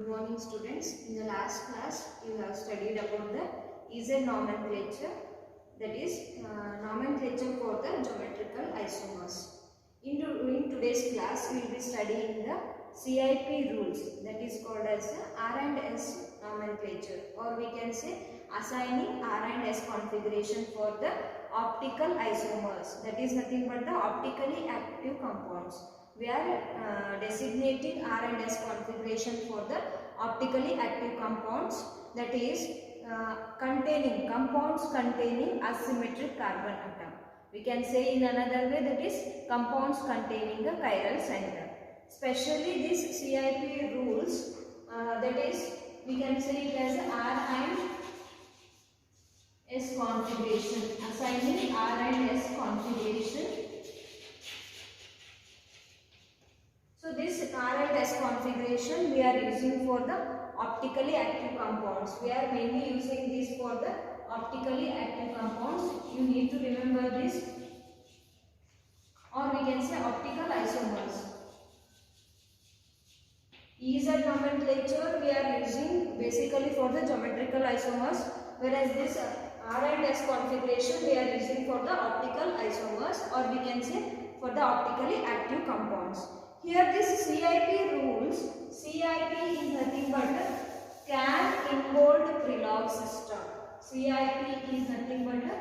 Good morning students. In the last class you have studied about the EZ nomenclature, that is nomenclature for the geometrical isomers. In today's class we will be studying the CIP rules, that is called as the R and S nomenclature, or we can say assigning R and S configuration for the optical isomers, that is nothing but the optically active compounds. We are designating R and S configuration for the optically active compounds, that is containing compounds containing asymmetric carbon atom. We can say in another way, that is compounds containing the chiral center. Especially these CIP rules, that is we can say it as R and S configuration, assigning R and S configuration. So this R and S configuration we are using for the optically active compounds. We are mainly using this for the optically active compounds. You need to remember this, or we can say optical isomers. EZ nomenclature we are using basically for the geometrical isomers, whereas this R and S configuration we are using for the optical isomers, or we can say for the optically active compounds. Here this CIP rules, CIP is nothing but a can-involved Krylov system. CIP is nothing but a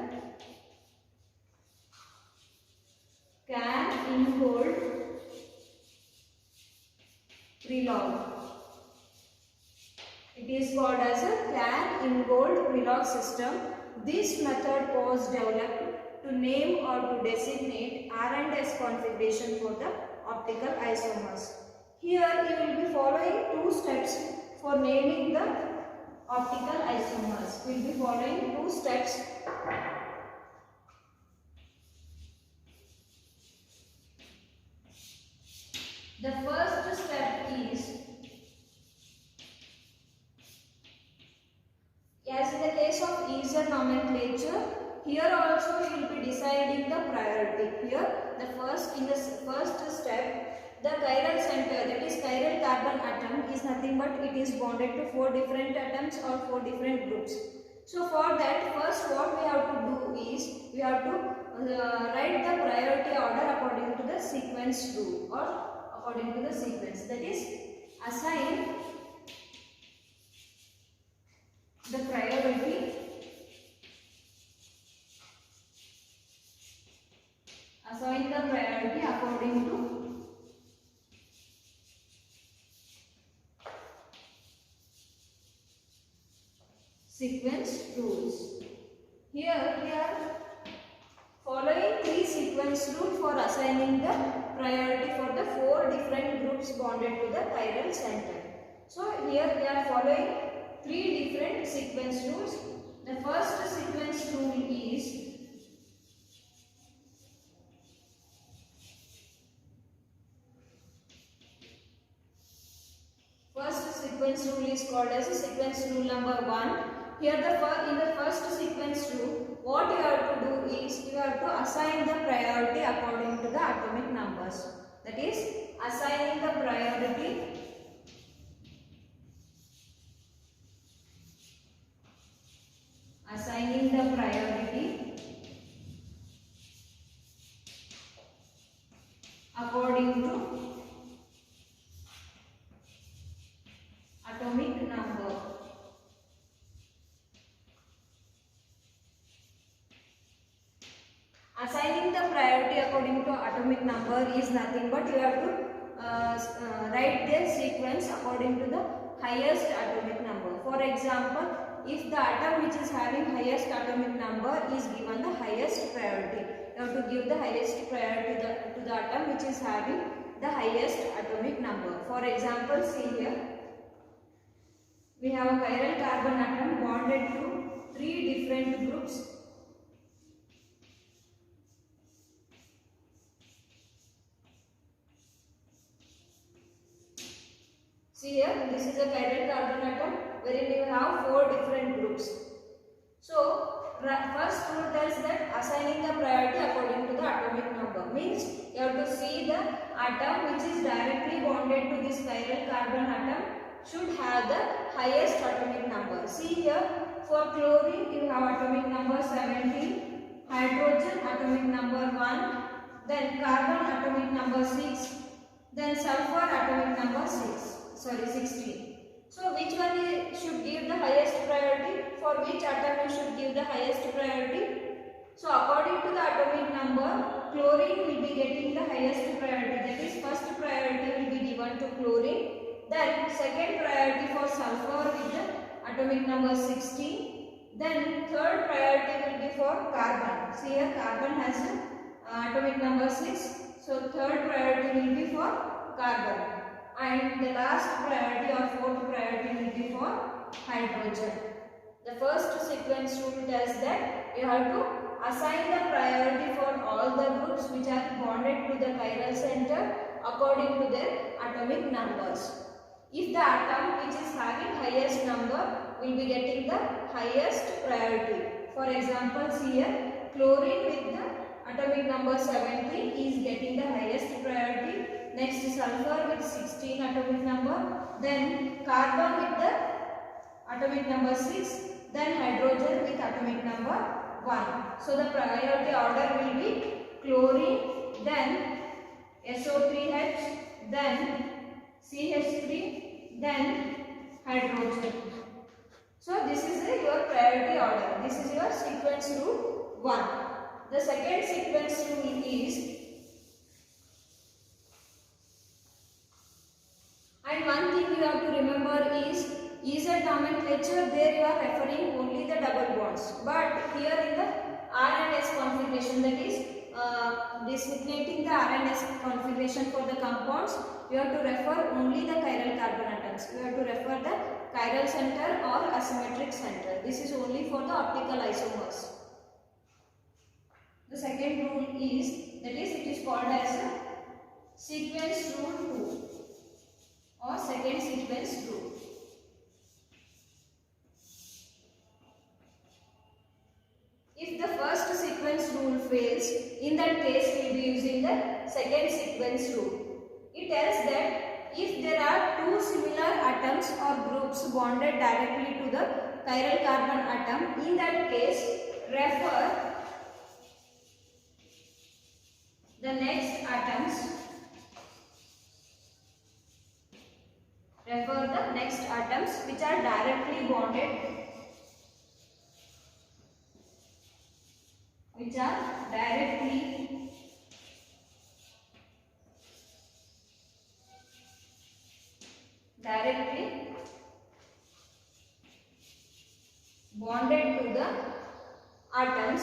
can-involved Krylov. It is called as a can-involved Krylov system. This method was developed to name or to designate R and S configuration for the optical isomers. Here you will be following two steps for naming the optical isomers. We will be following two steps. The first step is, as in the case of EZ nomenclature, here also you will be deciding the priority. Here in the first step, the chiral center, that is chiral carbon atom, is nothing but it is bonded to 4 different atoms or 4 different groups. So for that, first what we have to do is we have to write the priority order according to the sequence rule, or according to the sequence, that is assign the priority according to sequence rules. Here we are following 3 sequence rules for assigning the priority for the 4 different groups bonded to the chiral center. So here we are following 3 different sequence rules. The first sequence rule is called as a sequence rule number 1. Here in the first sequence rule, what you have to do is you have to assign the priority according to the atomic numbers. That is assigning the priority according to atomic number. Assigning the priority according to atomic number is nothing but you have to write their sequence according to the highest atomic number. For example, if the atom which is having highest atomic number is given the highest priority, you have to give the highest priority to the atom which is having the highest atomic number. For example, see here, we have a chiral carbon atom bonded to 3 different groups. See here, this is a chiral carbon atom wherein you have 4 different groups. So first rule tells that assigning the priority according to the atomic number means you have to see the atom which is directly bonded to this chiral carbon atom should have the highest atomic number. See here, for chlorine you have atomic number 17, hydrogen atomic number 1, then carbon atomic number 6, then sulfur atomic number 16. So which one should give the highest priority? For which atom you should give the highest priority? So according to the atomic number, chlorine will be getting the highest priority. That is, first priority will be given to chlorine. Then second priority for sulfur with the atomic number 16. Then third priority will be for carbon. See here, carbon has atomic number 6. So third priority will be for carbon. And the last priority or fourth priority will be for hydrogen. The first sequence rule tells that you have to assign the priority for all the groups which are bonded to the chiral center according to their atomic numbers. If the atom which is having highest number will be getting the highest priority. For example, see here, chlorine with the atomic number 17 is getting the highest priority. Next, sulfur with 16 atomic number. Then carbon with the atomic number 6. Then hydrogen with atomic number 1. So the priority order will be chlorine, then SO3H, then CH3, then hydrogen. So this is your priority order. This is your sequence rule 1. The second sequence rule is, and one thing you have to remember is nomenclature, there you are referring only the double bonds. But here in the R and S configuration, that is designating the R and S configuration for the compounds, you have to refer only the chiral carbon atoms. You have to refer the chiral center or asymmetric center. This is only for the optical isomers. The second rule is, that is, it is called as a sequence rule 2 or second sequence rule. If the first sequence rule fails, in that case we will be using the second sequence rule. It tells that if there are two similar atoms or groups bonded directly to the chiral carbon atom, in that case refer the next atoms which are directly bonded, directly bonded to the atoms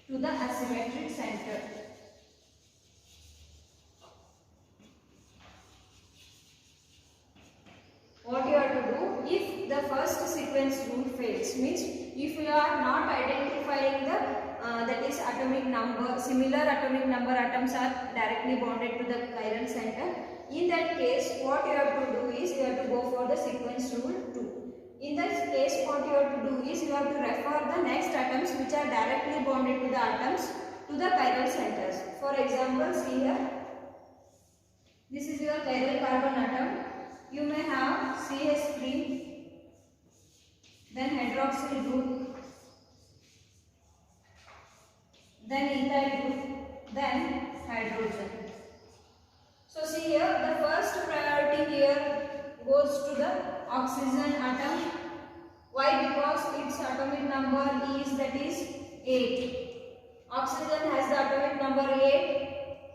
to the asymmetric center. What you have to do, if the first sequence rule fails, means if you are not identifying the that is atomic number, similar atomic number atoms are directly bonded to the chiral center, in that case what you have to do is you have to go for the sequence rule 2. In that case what you have to do is you have to refer the next atoms which are directly bonded to the atoms to the chiral centers. For example, see here, this is your chiral carbon atom. You may have CH3, then hydroxyl group, then ethyl group, then hydrogen. So see here, the first priority here goes to the oxygen atom. Why? Because its atomic number is, that is 8. Oxygen has the atomic number 8.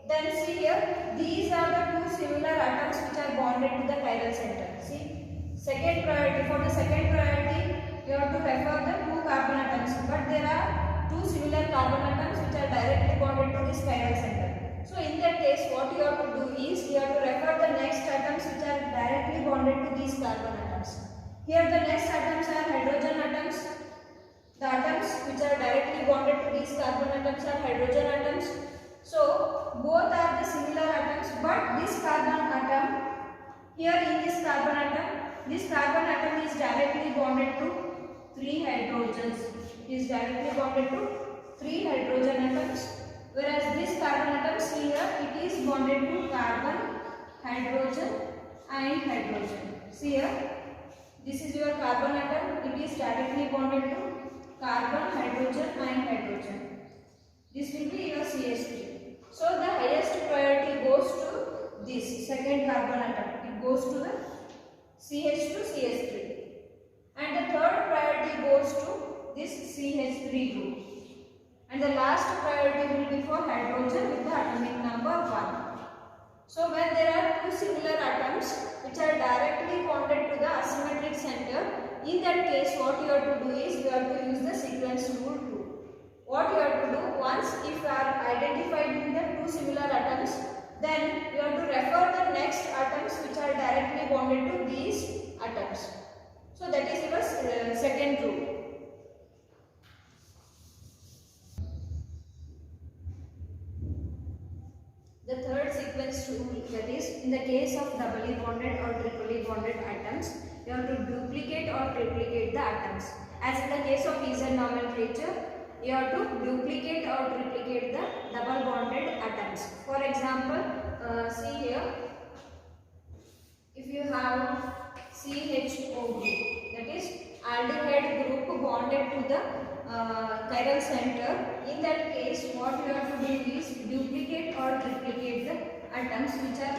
Then see here, these are the two similar atoms which are bonded to the chiral center. See, second priority, for the second priority you have to refer the two carbon atoms, but there are two similar carbon atoms which are directly bonded to this chiral center. So in that case what you have to do is you have to refer the next atoms which are directly bonded to these carbon atoms. Here the next atoms are hydrogen atoms. The atoms which are directly bonded to these carbon atoms are hydrogen atoms. So both are the similar atoms, but this carbon atom, here in this carbon atom is directly bonded to 3 hydrogens. It is directly bonded to 3 hydrogen atoms, whereas this carbon atom here, it bonded to carbon, hydrogen and hydrogen. See here, this is your carbon atom. It is directly bonded to carbon, hydrogen and hydrogen. This will be your CH3. So the highest priority goes to this second carbon atom. It goes to the CH2, CH3. And the third priority goes to this CH3 group. And the last priority will be for hydrogen with the atomic number 1. So when there are two similar atoms which are directly bonded to the asymmetric center, in that case what you have to do is you have to use the sequence rule too. What you have to do, once if you are identified in the two similar atoms, then you have to refer the next atoms which are directly bonded to these atoms. So that is your second rule. The third sequence rule, that is, in the case of doubly bonded or triply bonded atoms, you have to duplicate or triplicate the atoms. As in the case of Ez nomenclature, you have to duplicate or triplicate the double bonded atoms. For example, see here, if you have CHO group, that is aldehyde group bonded to the chiral center, in that case what you have to do is duplicate or triplicate the atoms which are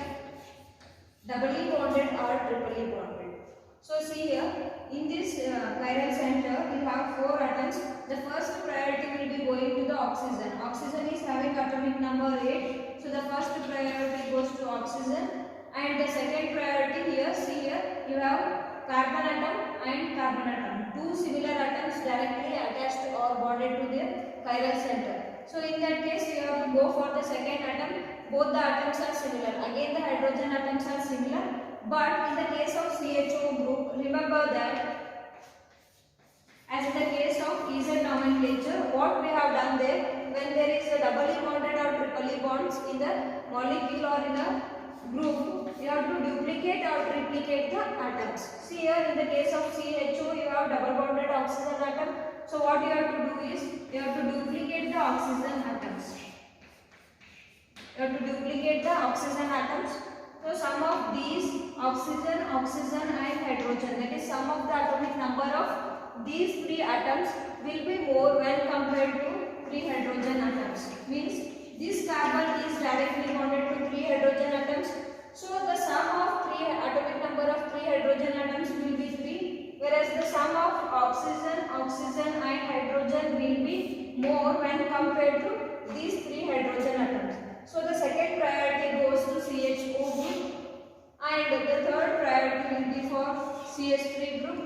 doubly bonded or triply bonded. So see here, in this chiral center you have 4 atoms. The first priority will be going to the oxygen. Oxygen is having atomic number 8, so the first priority goes to oxygen. And the second priority here, see here, you have carbon atom and carbon atom. Two similar atoms directly attached or bonded to their chiral center. So in that case, you have to go for the second atom. Both the atoms are similar. Again, the hydrogen atoms are similar. But in the case of CHO group, remember that as in the case of Ez nomenclature, what we have done there, when there is a doubly bonded or triply bonds in the molecule or in a group, you have to duplicate or triplicate the atoms. See here, in the case of CHO, you have double bonded oxygen atom. So what you have to do is, you have to duplicate the oxygen atoms. You have to duplicate the oxygen atoms. So sum of these oxygen, oxygen and hydrogen, that is sum of the atomic number of these 3 atoms will be more when compared to 3 hydrogen atoms. Means this carbon is directly bonded to 3 hydrogen atoms. So the sum of atomic number of 3 hydrogen atoms will be 3, whereas the sum of oxygen, oxygen and hydrogen will be more when compared to these 3 hydrogen atoms. So the second priority goes to CHO group and the third priority will be for CH3 group,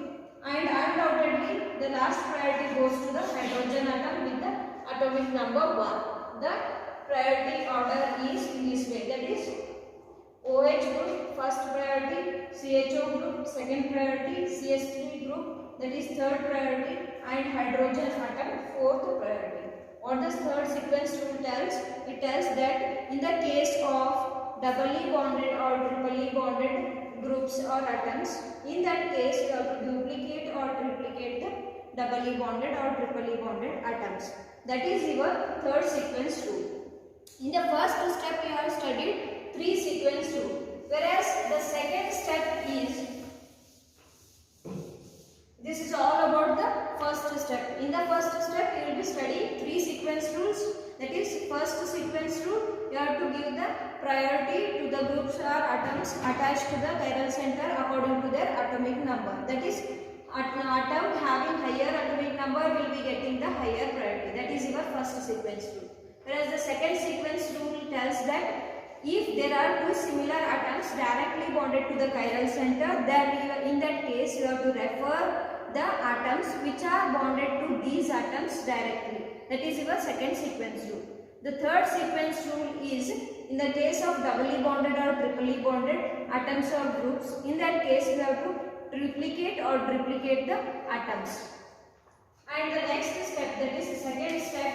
and undoubtedly the last priority goes to the hydrogen atom with the atomic number 1. The priority order is in this way, that is OH group first priority, CHO group second priority, CH3 group that is third priority, and hydrogen atom fourth priority. What does third sequence rule tells? It tells that in the case of doubly bonded or triply bonded groups or atoms, in that case you have to duplicate or triplicate the doubly bonded or triply bonded atoms. That is your third sequence rule. In the first step you have studied 3 sequence rule, whereas the second step is, this is all about the first step. In the first step you will be studying 3 sequence rules. That is, first sequence rule, you have to give the priority to the groups or atoms attached to the chiral center according to their atomic number. That is, atom having higher atomic number will be getting the higher priority. That is your first sequence rule. Whereas the second sequence rule tells that if there are 2 similar atoms directly bonded to the chiral center, then in that case you have to refer the atoms which are bonded to these atoms directly. That is your second sequence rule. The third sequence rule is in the case of doubly bonded or triply bonded atoms or groups. In that case you have to triplicate or triplicate the atoms. And the next step, that is the second step.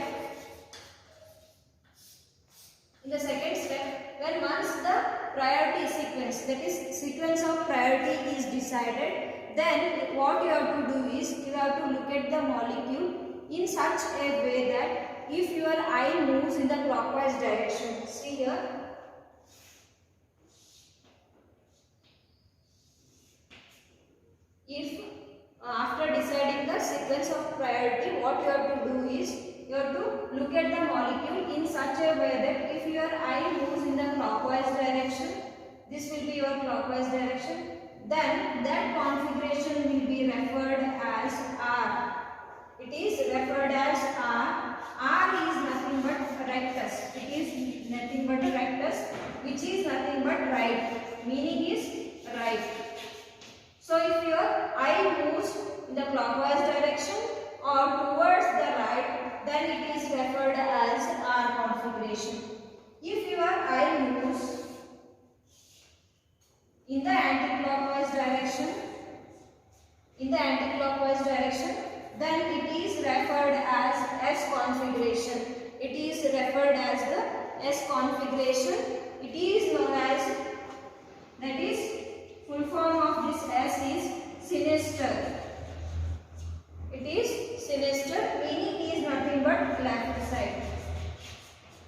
In the second step, when once the priority sequence, that is sequence of priority is decided, then what you have to do is you have to look at the molecule in such a way that if your eye moves in the clockwise direction, see here, after deciding the sequence of priority, what you have to do is you have to look at the molecule in such a way that if your eye moves in the clockwise direction, this will be your clockwise direction, then that configuration will be referred as R. It is referred as R. R is nothing but rectus. It is nothing but rectus, which is nothing but right. Meaning is right. So if your eye moves in the clockwise direction or towards the right, then it is referred as R configuration. If your eye moves in the anti-clockwise direction, then it is referred as S configuration. It is referred as the S configuration. It is known as, that is, full form of this S is sinister. It is sinister, meaning is nothing but left side.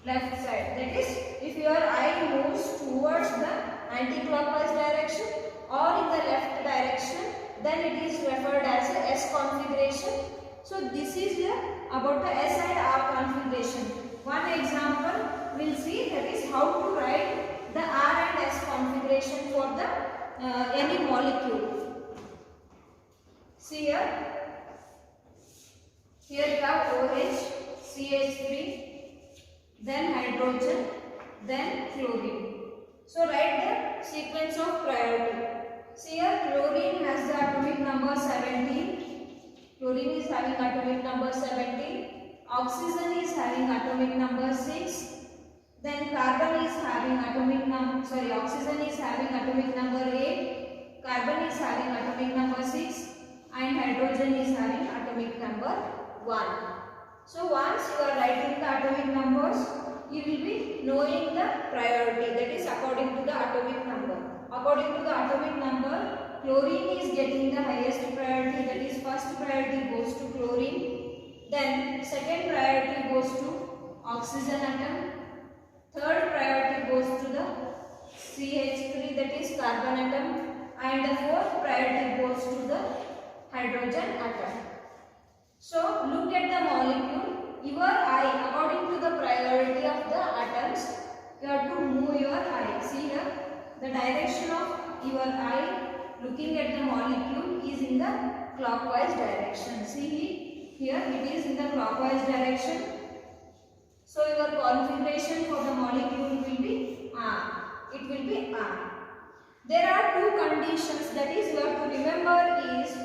Left side. That is, if your eye moves towards the anti-clockwise direction or in the left direction, then it is referred as a S configuration. So this is about the S and R configuration. One example we'll see, that is how to write the R and S configuration for the any molecule. See here. Here you have OH, CH3, then hydrogen, then chlorine. So write the sequence of priority. See here, chlorine has the atomic number 17. Chlorine is having atomic number 17. Oxygen is having atomic number 6. Then carbon is having atomic number, oxygen is having atomic number 8. Carbon is having atomic number 6. And hydrogen is having atomic number 1. So once you are writing the atomic numbers, you will be knowing the priority, that is according to the atomic number. According to the atomic number, chlorine is getting the highest priority, that is first priority goes to chlorine. Then second priority goes to oxygen atom. Third priority goes to the CH3, that is carbon atom. And the fourth priority goes to the hydrogen atom. So look at the molecule. Your eye, according to the priority of the atoms, you have to move your eye. See here, the direction of your eye looking at the molecule is in the clockwise direction. See here, it is in the clockwise direction. So your configuration for the molecule will be R. It will be R. There are two conditions, that is you have to remember is,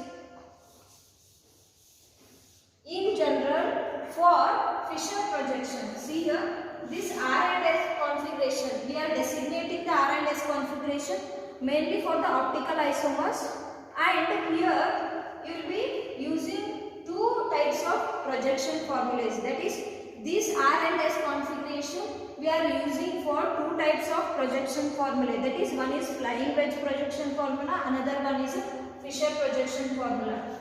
in general, for Fischer projection. See here, this R and S configuration, we are designating the R and S configuration mainly for the optical isomers, and here you will be using two types of projection formulas. That is, this R and S configuration we are using for two types of projection formula. That is, one is flying wedge projection formula, another one is Fischer projection formula.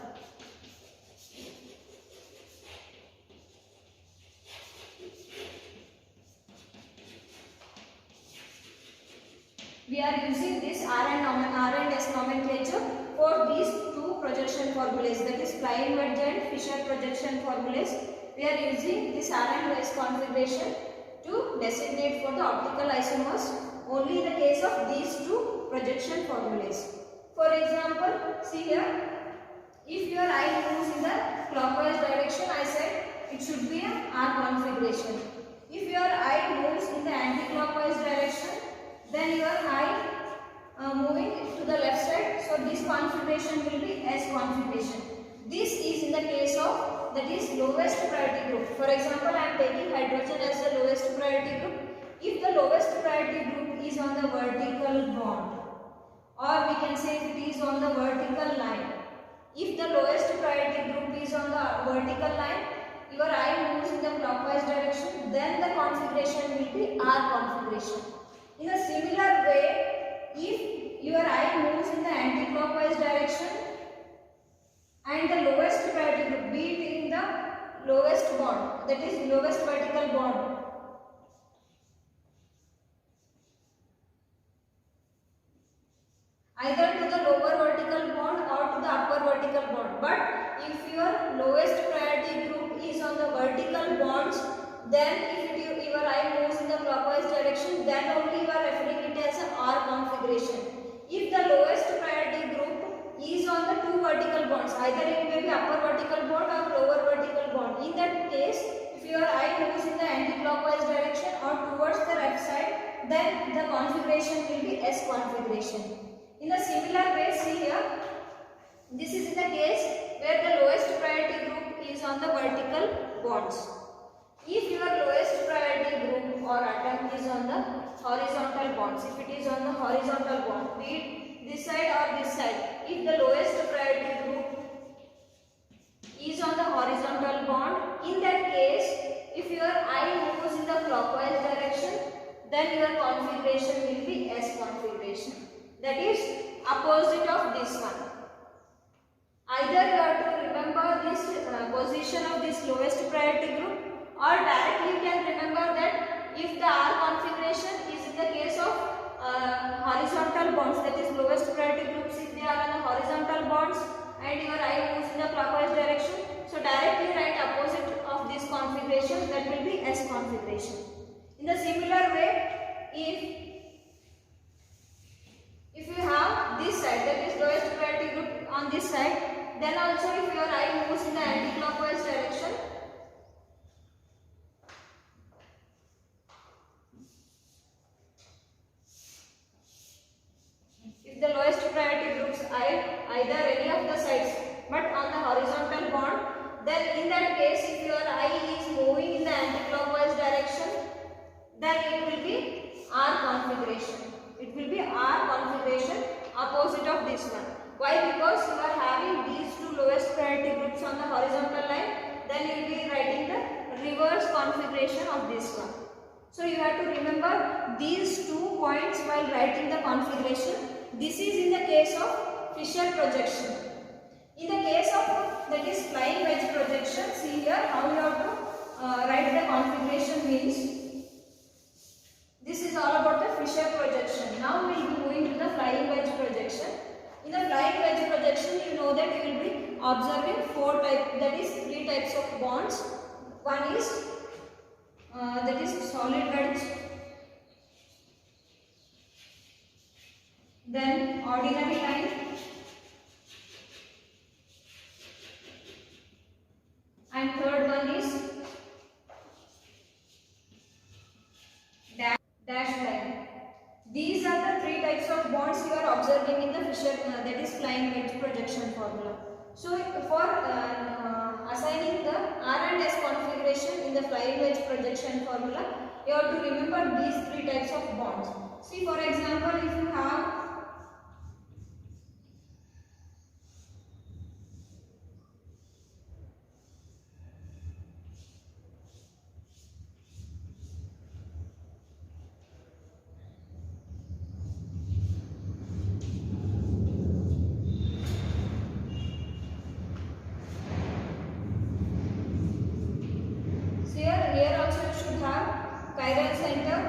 We are using this R and S nomenclature for these two projection formulas, that is flying wedge and Fischer projection formulas. We are using this R and S configuration to designate for the optical isomers only in the case of these two projection formulas. For example, see here, if your eye moves in the clockwise direction, I said it should be a R configuration. If your eye moves in the anti-clockwise direction, then your eye moving to the left side, so this configuration will be S configuration. This is in the case of, that is lowest priority group. For example, I am taking hydrogen as the lowest priority group. If the lowest priority group is on the vertical bond, or we can say if it is on the vertical line. If the lowest priority group is on the vertical line, your eye moves in the clockwise direction, then the configuration will be R configuration. In a similar way, if your eye moves in the anti-clockwise direction and the lowest priority group, be it in the lowest bond, that is lowest vertical bond, either to the lower vertical bond or to the upper vertical vertical bond. But if your lowest priority group is on the vertical bonds, then if your eye moves in the clockwise direction, then only you are referring it as an R configuration. If the lowest priority group is on the two vertical bonds, either it may be upper vertical bond or lower vertical bond. In that case, if your eye moves in the anti-clockwise direction or towards the left side, then the configuration will be S configuration. In a similar way, see here, this is in the case where the lowest priority group is on the vertical bonds. If your lowest priority group or atom is on the horizontal bonds, if it is on the horizontal bond, be it this side or this side, if the lowest priority group is on the horizontal bond, in that case, if your eye moves in the clockwise direction, then your configuration will be S configuration. That is opposite of this one. Either you have to remember this position of this lowest priority group, or directly you can remember that if the R configuration is in the case of horizontal bonds, that is lowest priority groups, if they are on the horizontal bonds and your eye moves in the clockwise direction, so directly write opposite of this configuration, that will be S configuration. In the similar way, if you have this side, that is lowest priority group on this side, then also if your eye moves in the anti-clockwise direction, if the lowest priority groups are either any of the sides but on the horizontal bond, then in that case, if your eye is moving in the anti-clockwise direction, then it will be R configuration. It will be R configuration opposite of this one. Why? Because you are having these two lowest priority groups on the horizontal line, then you will be writing the reverse configuration of this one. So you have to remember these 2 points while writing the configuration. This is in the case of Fisher projection. In the case of that is flying wedge projection, see here how you have to write the configuration means. This is all about the Fisher projection. Now we will be moving to the flying wedge projection. In the flying wedge projection, you know that you will be observing 3 types of bonds. One is that is solid wedge, then ordinary line, and third one is dash line. These are the 3 types of bonds you are observing in the Fisher that is flying wedge projection formula. So for assigning the R and S configuration in the flying wedge projection formula, you have to remember these 3 types of bonds. See, for example, if you have here also you should have chiral center,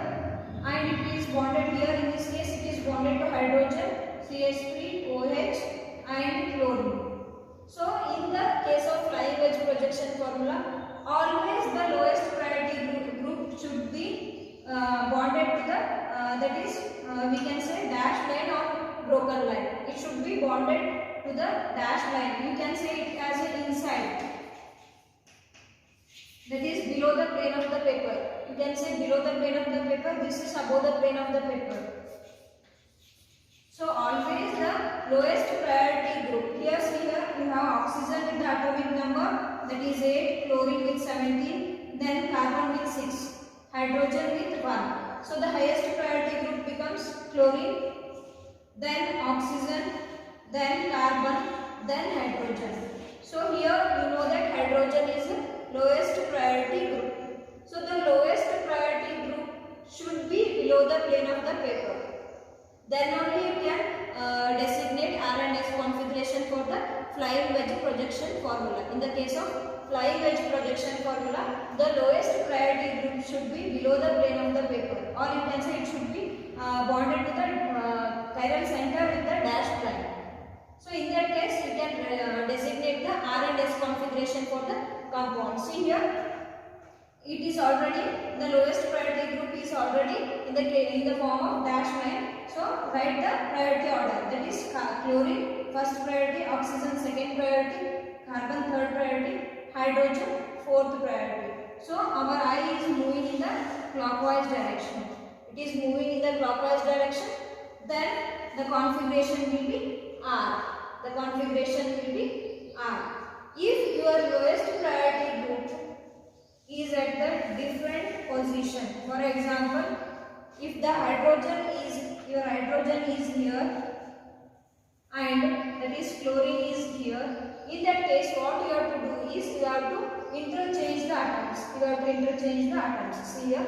and it is bonded here. In this case, it is bonded to hydrogen, CH3, OH, and chlorine. So, in the case of flying wedge projection formula, always the lowest priority group should be bonded to the that is we can say dash line or broken line. It should be bonded to the dash line. You can say it as an inside. That is below the plane of the paper. You can say below the plane of the paper, this is above the plane of the paper. So always the lowest priority group. Here see here you have oxygen with the atomic number, that is 8, chlorine with 17, then carbon with 6, hydrogen with 1. So the highest priority group becomes chlorine, then oxygen, then carbon, then hydrogen. So here you know that hydrogen is lowest priority group. So the lowest priority group should be below the plane of the paper. Then only you can designate R and S configuration for the flying wedge projection formula. In the case of flying wedge projection formula, the lowest priority group should be below the plane of the paper, or you can say it should be bonded to the chiral center with the dashed line. So in that case, you can bond. See here, it is already, the lowest priority group is already in the form of dash line. So write the priority order, that is chlorine first priority, oxygen second priority, carbon third priority, hydrogen fourth priority. So our eye is moving in the clockwise direction. It is moving in the clockwise direction. Then the configuration will be R. The configuration will be R. If your lowest priority group is at the different position, for example, if the your hydrogen is here and that is chlorine is here, in that case what you have to do is you have to interchange the atoms. See here,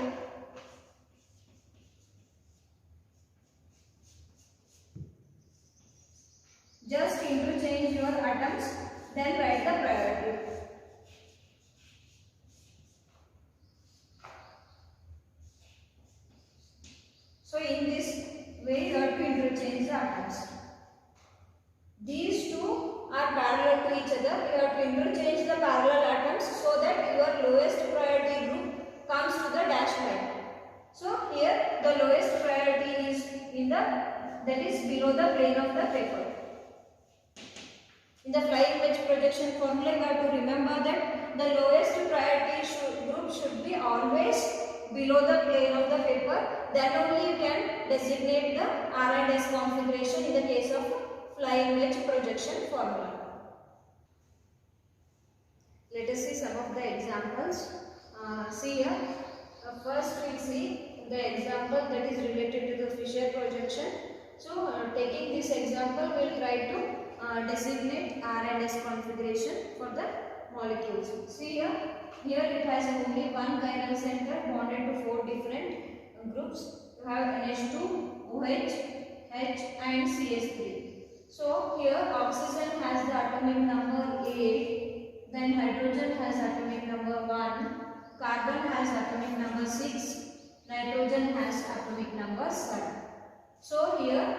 just interchange your atoms, then write the priority. So in this way you have to interchange the atoms. These two are parallel to each other. You have to interchange the parallel atoms so that your lowest priority group comes to the dash line. So here the lowest priority is that is below the plane of the paper. In the flying wedge projection formula, you have to remember that the lowest priority group should be always below the plane of the paper. Then only you can designate the R and S configuration in the case of flying wedge projection formula. Let us see some of the examples. See here, first we see the example that is related to the Fisher projection. So taking this example, we will try to designate R and S configuration for the molecules. See here, it has only one chiral center bonded to 4 different groups. You have NH2, OH, H and CH3. So here oxygen has the atomic number 8, then hydrogen has atomic number 1, carbon has atomic number 6, nitrogen has atomic number 7. So here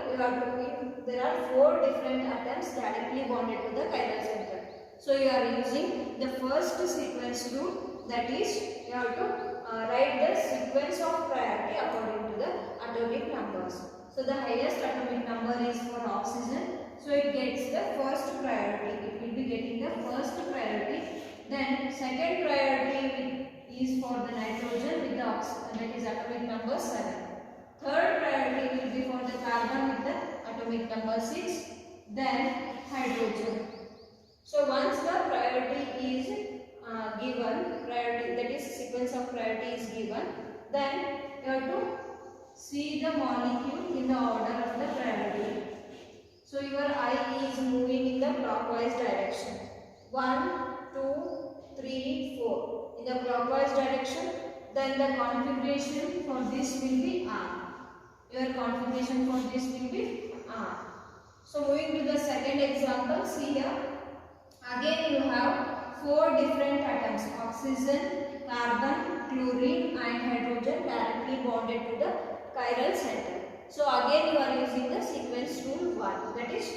there are 4 different atoms directly bonded to the chiral center. So you are using the first sequence rule, that is you have to write the sequence of priority according to the atomic numbers. So the highest atomic number is for oxygen, so it gets the first priority. It will be getting the first priority. Then second priority is for the nitrogen with the oxygen, that is atomic number 7. Third priority will be for the carbon with the atomic number 6. Then hydrogen. So once the priority is given, that is sequence of priority is given, then you have to see the molecule in the order of the priority. So your eye is moving in the clockwise direction. 1, 2, 3, 4. In the clockwise direction, then the configuration for this will be R. Your configuration for this will be R. So moving to the second example, see here. Again you have 4 different atoms, oxygen, carbon, chlorine and hydrogen directly bonded to the chiral center. So again you are using the sequence rule 1, that is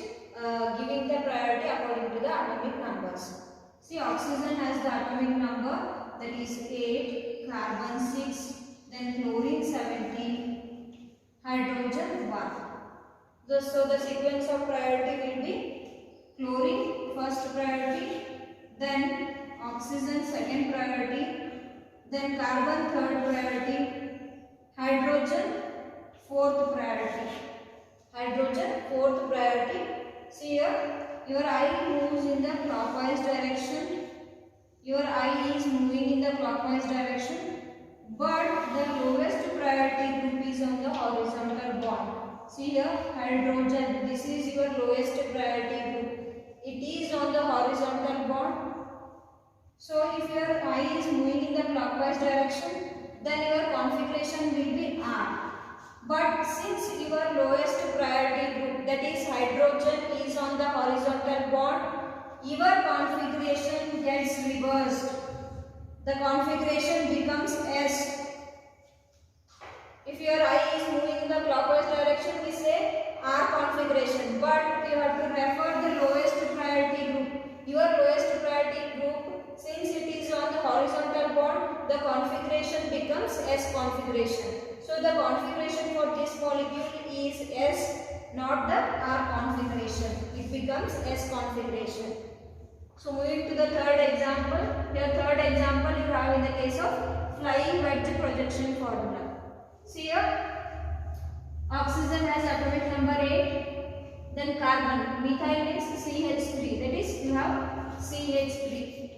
giving the priority according to the atomic numbers. See, oxygen has the atomic number, that is 8, carbon 6, then chlorine 17, hydrogen 1. So the sequence of priority will be chlorine first priority, then oxygen second priority, then carbon third priority, hydrogen fourth priority. See here, your eye moves in the clockwise direction. Your eye is moving in the clockwise direction, but the lowest priority group is on the horizontal bond. See here, hydrogen, this is your lowest priority group. It is on the horizontal bond. So if your eye is moving in the clockwise direction, then your configuration will be R. But since your lowest priority group, that is hydrogen, is on the horizontal bond, your configuration gets reversed. The configuration becomes S. If your eye is moving in the clockwise direction, we say R configuration, but you have to refer the lowest priority group. Your lowest priority group, since it is on the the configuration becomes S configuration. So the configuration for this molecule is S, not the R configuration. It becomes S configuration. So moving to the third example. Here third example you have in the case of flying wedge projection formula. See here, oxygen has atomic number 8, then carbon, methyl means CH3, that is you have CH3.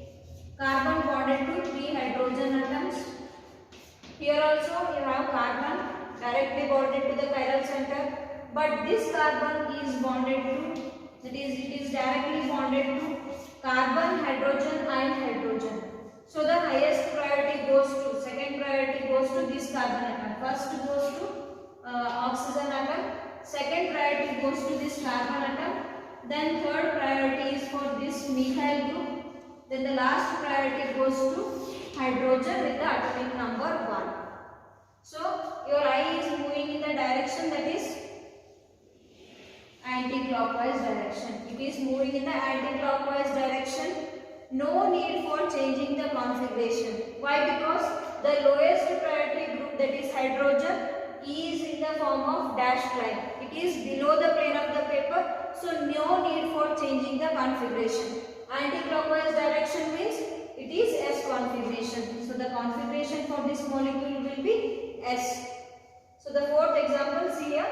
Carbon bonded to 3 hydrogen atoms. Here also you have carbon directly bonded to the chiral center, but this carbon is bonded to, that is it is directly bonded to carbon, hydrogen and hydrogen. So the highest priority goes to, second priority goes to this carbon atom. First goes to oxygen atom, second priority goes to this carbon atom, then third priority is for this methyl group, then the last priority goes to hydrogen with the atomic number 1. So your eye is moving in the direction that is anti-clockwise direction. It is moving in the anti-clockwise direction. No need for changing the configuration. Why? Because the lowest priority group, that is hydrogen, is in the form of dashed line. It is below the plane of the paper, so no need for changing the configuration. Anti-clockwise direction means it is S configuration. So the configuration for this molecule will be S. So the fourth example, see here.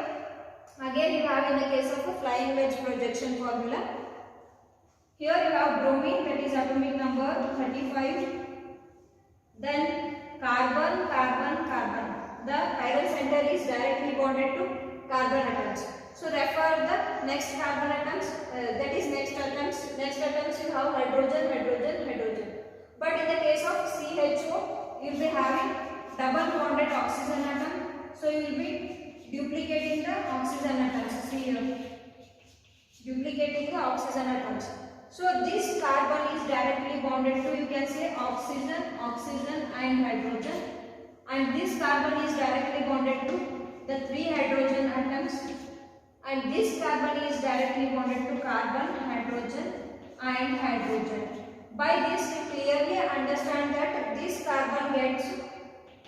Again you have in the case of a flying wedge projection formula. Here you have bromine, that is atomic number 35. Then carbon, carbon, carbon. The chiral center is directly bonded to carbon atoms. So refer the next carbon atoms, that is next atoms. Next atoms you have hydrogen, hydrogen, hydrogen. But in the case of CHO, you will be having double bonded oxygen atom. So you will be duplicating the oxygen atoms. See here, duplicating the oxygen atoms. So this carbon is directly bonded to, you can say, oxygen, oxygen and hydrogen. And this carbon is directly bonded to the 3 hydrogen atoms. And this carbon is directly bonded to carbon, hydrogen and hydrogen. By this we clearly understand that this carbon gets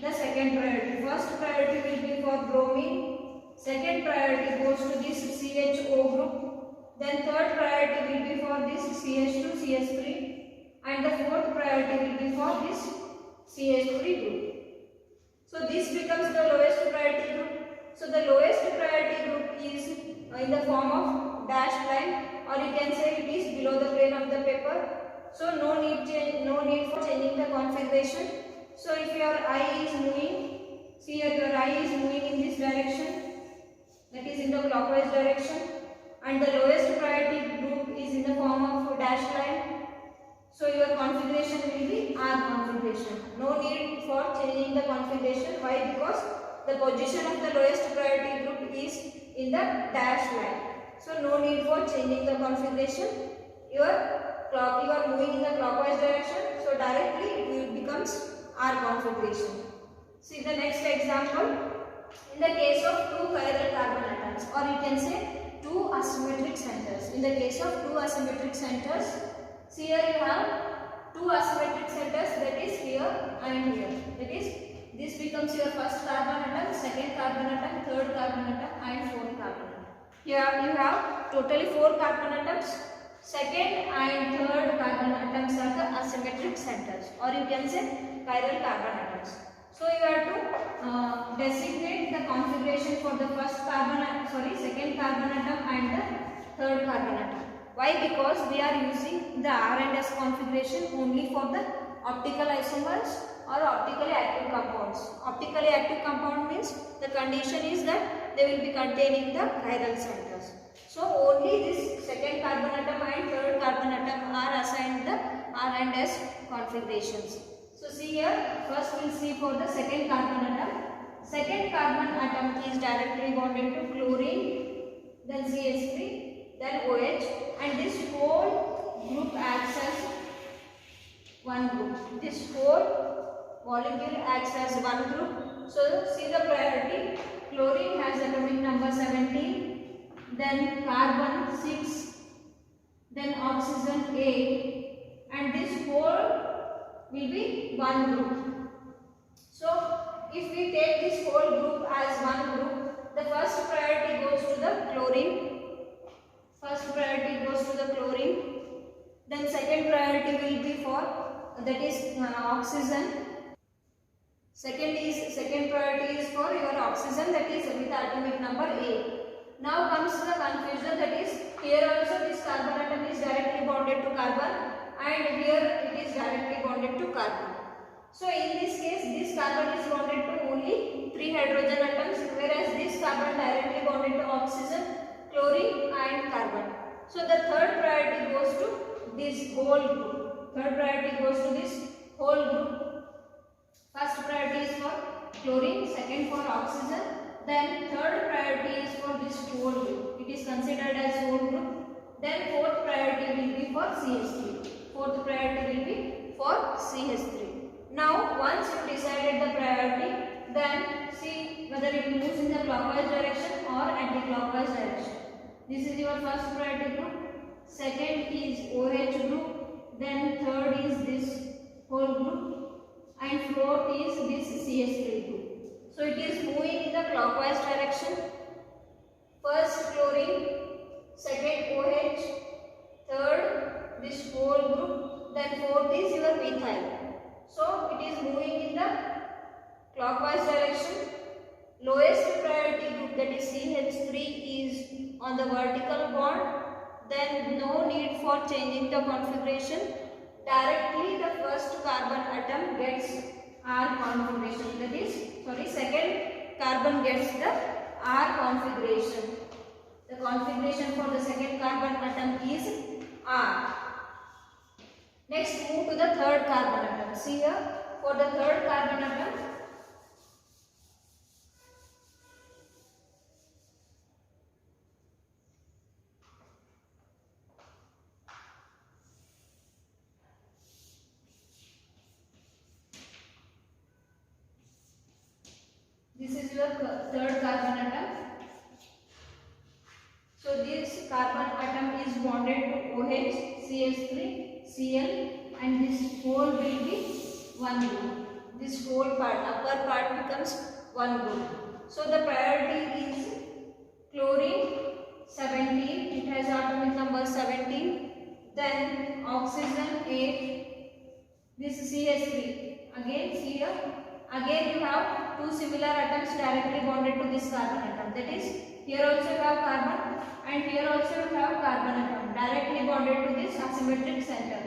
the second priority. First priority will be for bromine, second priority goes to this CHO group, then third priority will be for this CH2, CH3, and the fourth priority will be for this CH3 group. So this becomes the lowest priority group. So the lowest priority group is in the form of dashed line, or you can say it is below the plane of the paper. So no need for changing the configuration. So if your eye is moving, see here your eye is moving in this direction, that is in the clockwise direction, and the lowest priority group is in the form of dashed line. So your configuration will be R configuration. No need for changing the configuration. Why? Because the position of the lowest priority group is in the dashed line. So no need for changing the configuration. You are moving in the clockwise direction. So directly it will becomes R configuration. See the next example. In the case of 2 chiral carbon atoms, or you can say 2 asymmetric centers. In the case of 2 asymmetric centers, see here you have 2 asymmetric centers, that is here and here. That is, this becomes your first carbon atom, second carbon atom, third carbon atom and fourth carbon atom. Here you have totally 4 carbon atoms. Second and third carbon atoms are the asymmetric centers, or you can say chiral carbon atoms. So you have to designate the configuration for the second carbon atom and the third carbon atom. Why? Because we are using the R and S configuration only for the optical isomers or optically active compounds. Optically active compound means the condition is that they will be containing the chiral centers. So only this second carbon atom and third carbon atom are assigned the R and S configurations. So see here, first we will see for the second carbon atom. Second carbon atom is directly bonded to chlorine, then CH3, then OH, and this whole group acts as one group. This whole molecule acts as one group. So see the priority. Chlorine has atomic number 17, then carbon 6, then oxygen 8, and this whole will be one group. whole group as one group, the first priority goes to the chlorine. First priority goes to the chlorine. Then second priority will be for that is oxygen. Second priority is for your oxygen, that is with atomic number A. Now comes the confusion, that is here also this carbon atom is directly bonded to carbon and here it is directly bonded to carbon. So in this case this carbon is bonded to only 3 hydrogen atoms, whereas this carbon directly bonded to oxygen, chlorine and carbon. So the third priority goes to this whole group. Third priority goes to this whole group. First priority is for chlorine, second for oxygen, then third priority is for this whole group. It is considered as whole group. Then fourth priority will be for CH3. Fourth priority will be for CH3. Now once you decided the priority, then see whether it moves in the clockwise direction or anti-clockwise direction. This is your first priority group. Second is OH group. Then third is this whole group. And fourth is this CH3 group. So it is moving in the clockwise direction. First chlorine, second OH, third this whole group, then fourth is your methyl. So it is moving in the clockwise direction. Lowest priority group, that is CH3, is on the vertical bond. Then no need for changing the configuration. Directly the first carbon atom gets R configuration, that is second carbon gets the R configuration. The configuration for the second carbon atom is R. Next move to the third carbon atom. See here, for the third carbon atom, this is your third carbon atom. So this carbon atom is bonded to OH, CH3, Cl, and this whole will be one group. This whole part, upper part becomes one group. So the priority is chlorine 17, it has atomic number 17. Then oxygen 8, this CH3. Again here, again you have two similar atoms directly bonded to this carbon atom. That is, here also you have carbon and here also you have carbon atom directly bonded to this asymmetric center.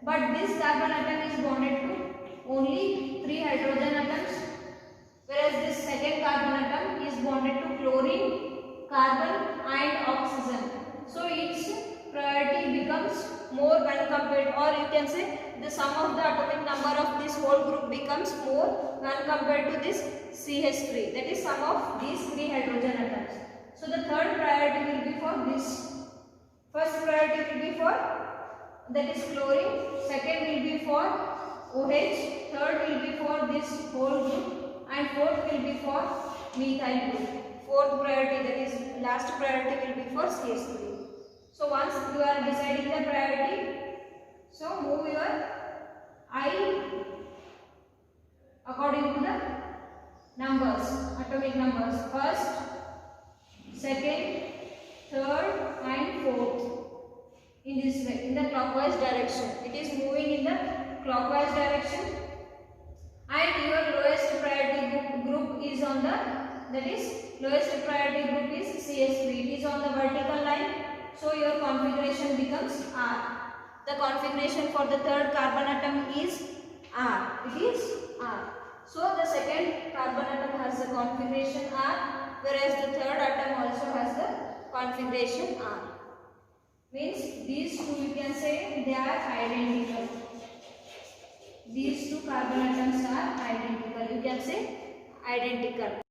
But this carbon atom is bonded to only 3 hydrogen atoms, whereas this second carbon atom is bonded to chlorine, carbon and oxygen. So its priority becomes more when compared, or you can say the sum of the atomic number of this whole group becomes more when compared to this CH3, that is sum of these 3 hydrogen atoms. So the third priority will be for this. First priority will be for, that is chlorine, second will be for OH, third will be for this whole group and fourth will be for methyl group. Fourth priority, that is last priority, will be for CH3. So once you are deciding the priority, so move your I according to the numbers, atomic numbers, first, second, third and fourth, in this way, in the clockwise direction. It is moving in the clockwise direction, and your lowest priority group is on the, that is lowest priority group is CH3. It is on the vertical line. So your configuration becomes R. The configuration for the third carbon atom is R. It is R. So the second carbon atom has the configuration R, whereas the third atom also has the configuration R. Means these two, you can say they are identical. These two carbon atoms are identical. You can say identical.